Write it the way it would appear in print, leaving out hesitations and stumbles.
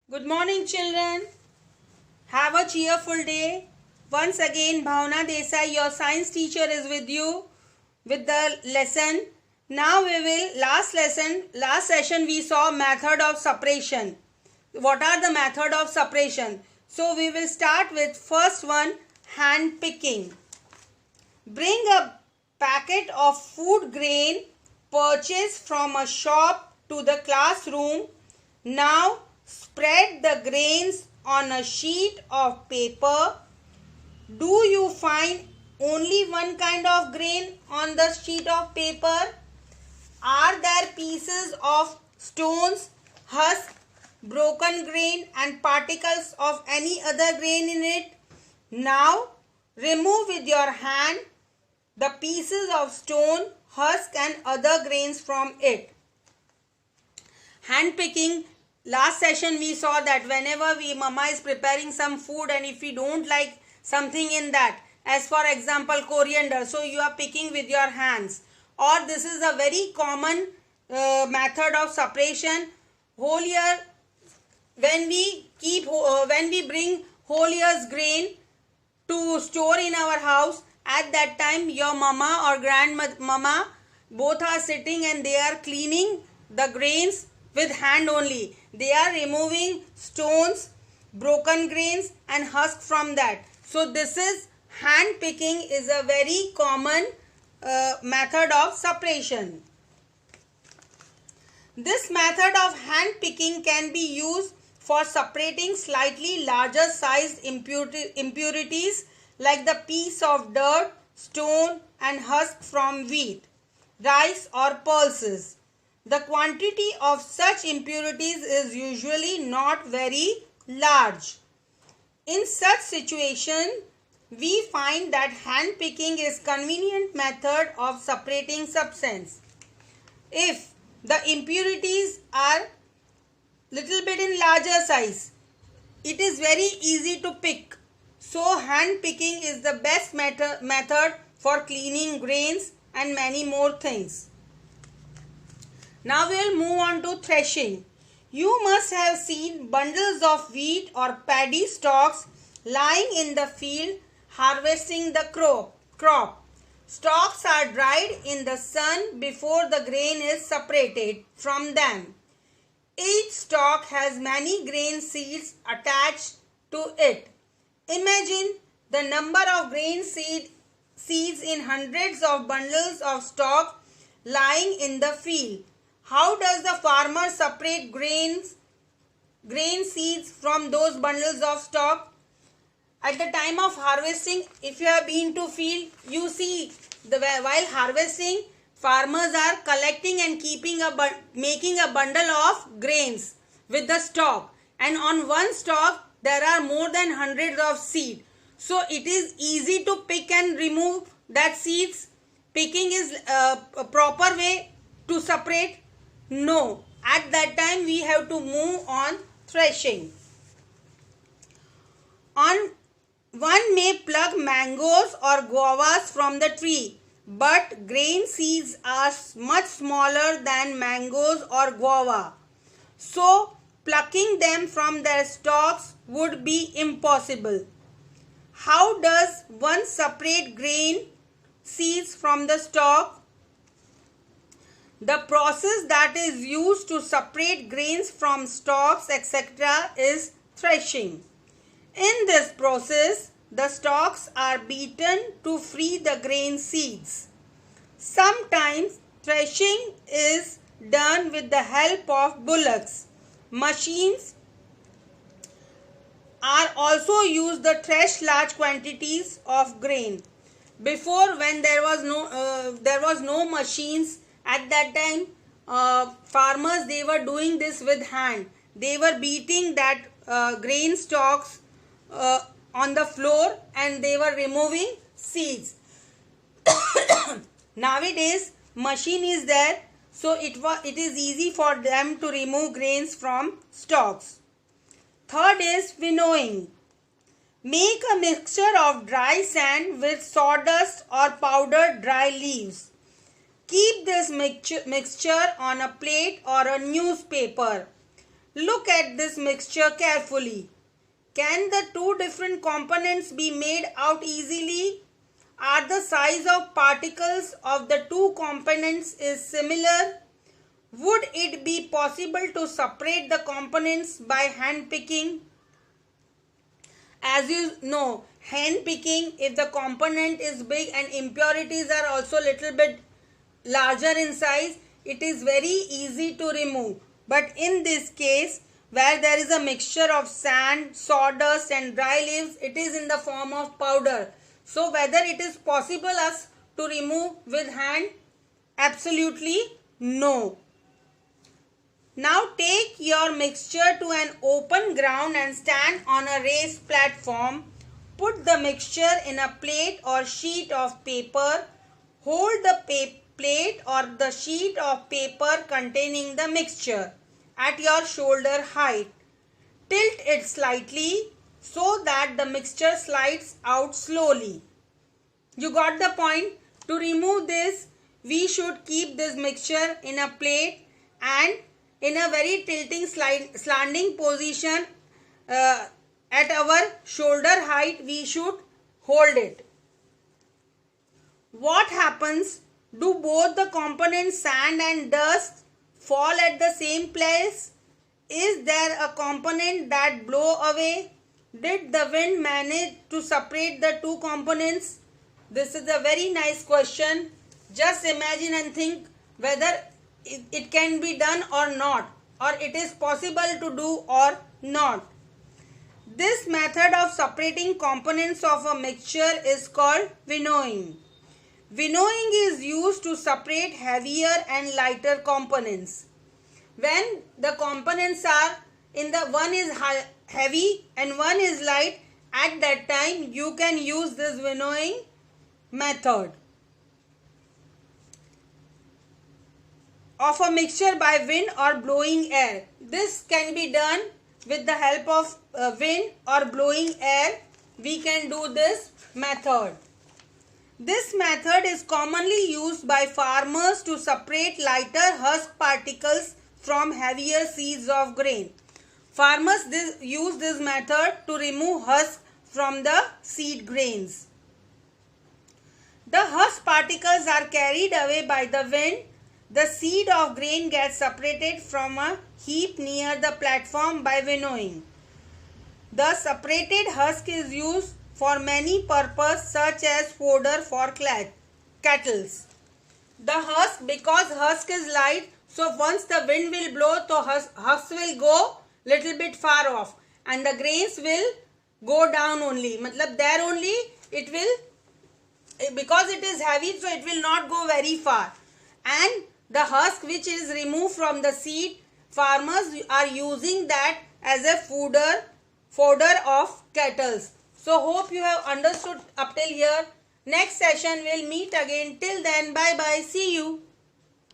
Good morning, children. Have a cheerful day. Once again, Bhavna Desai, your science teacher, is with you with the lesson. Now we will, last session we saw method of separation. What are the method of separation? So we will start with first one, hand picking. Bring a packet of food grain purchased from a shop to the classroom. Now spread the grains on a sheet of paper. Do you find only one kind of grain on the sheet of paper? Are there pieces of stones, husk, broken grain and particles of any other grain in it? Now remove with your hand the pieces of stone, husk and other grains from it. Hand picking. Last session we saw that whenever mama is preparing some food and if we don't like something in that, as for example coriander, so you are picking with your hands, or this is a very common method of separation. Whole year, when we bring whole year's grain to store in our house, at that time your mama or grandmama both are sitting and they are cleaning the grains with hand only. They are removing stones, broken grains and husk from that. So this is hand picking is a very common method of separation. This method of hand picking can be used for separating slightly larger sized impurities like the piece of dirt, stone and husk from wheat, rice or pulses. The quantity of such impurities is usually not very large. In such situation, we find that hand picking is convenient method of separating substance. If the impurities are little bit in larger size, it is very easy to pick. So hand picking is the best method for cleaning grains and many more things. Now we will move on to threshing. You must have seen bundles of wheat or paddy stalks lying in the field harvesting the crop. Stalks are dried in the sun before the grain is separated from them. Each stalk has many grain seeds attached to it. Imagine the number of grain seeds in hundreds of bundles of stalk lying in the field. How does the farmer separate grain seeds from those bundles of stalk? At the time of harvesting, if you have been to field, you see while harvesting, farmers are collecting and making a bundle of grains with the stalk, and on one stalk there are more than hundreds of seeds. So it is easy to pick and remove that seeds. Picking is a proper way to separate. No, at that time we have to move on threshing. One may pluck mangoes or guavas from the tree, but grain seeds are much smaller than mangoes or guava. So plucking them from their stalks would be impossible. How does one separate grain seeds from the stalk? The process that is used to separate grains from stalks etc. is threshing. In this process, the stalks are beaten to free the grain seeds. Sometimes threshing is done with the help of bullocks. Machines are also used to thresh large quantities of grain. Before, when there was no machines, at that time farmers, they were doing this with hand. They were beating that grain stalks on the floor and they were removing seeds. Nowadays machine is there, so it is easy for them to remove grains from stalks. Third is winnowing. Make a mixture of dry sand with sawdust or powdered dry leaves. Keep this mixture on a plate or a newspaper. Look at this mixture carefully. Can the two different components be made out easily? Are the size of particles of the two components is similar? Would it be possible to separate the components by hand picking? As you know, hand picking, if the component is big and impurities are also little bit larger in size, it is very easy to remove. But in this case, where there is a mixture of sand, sawdust and dry leaves, it is in the form of powder. So whether it is possible us to remove with hand? Absolutely no. Now take your mixture to an open ground and stand on a raised platform. Put the mixture in a plate or sheet of paper. Hold the plate or the sheet of paper containing the mixture at your shoulder height. Tilt it slightly so that the mixture slides out slowly. You got the point? To remove this, we should keep this mixture in a plate and in a very tilting slanting position at our shoulder height we should hold it. What happens? Do both the components sand and dust fall at the same place? Is there a component that blow away? Did the wind manage to separate the two components? This is a very nice question. Just imagine and think whether it can be done or not, or it is possible to do or not. This method of separating components of a mixture is called winnowing. Winnowing is used to separate heavier and lighter components. When the components are in the one is heavy and one is light, at that time you can use this winnowing method of a mixture by wind or blowing air. This can be done with the help of wind or blowing air. We can do this method. This method is commonly used by farmers to separate lighter husk particles from heavier seeds of grain. Farmers use this method to remove husk from the seed grains. The husk particles are carried away by the wind. The seed of grain gets separated from a heap near the platform by winnowing. The separated husk is used for many purposes such as fodder for cattle. The husk, because husk is light, so once the wind will blow, so husk will go little bit far off and the grains will go down only. Matlab there only it will, because it is heavy, so it will not go very far. And the husk which is removed from the seed, farmers are using that as a fodder of cattle. So hope you have understood up till here. Next session we'll meet again. Till then, bye bye. See you.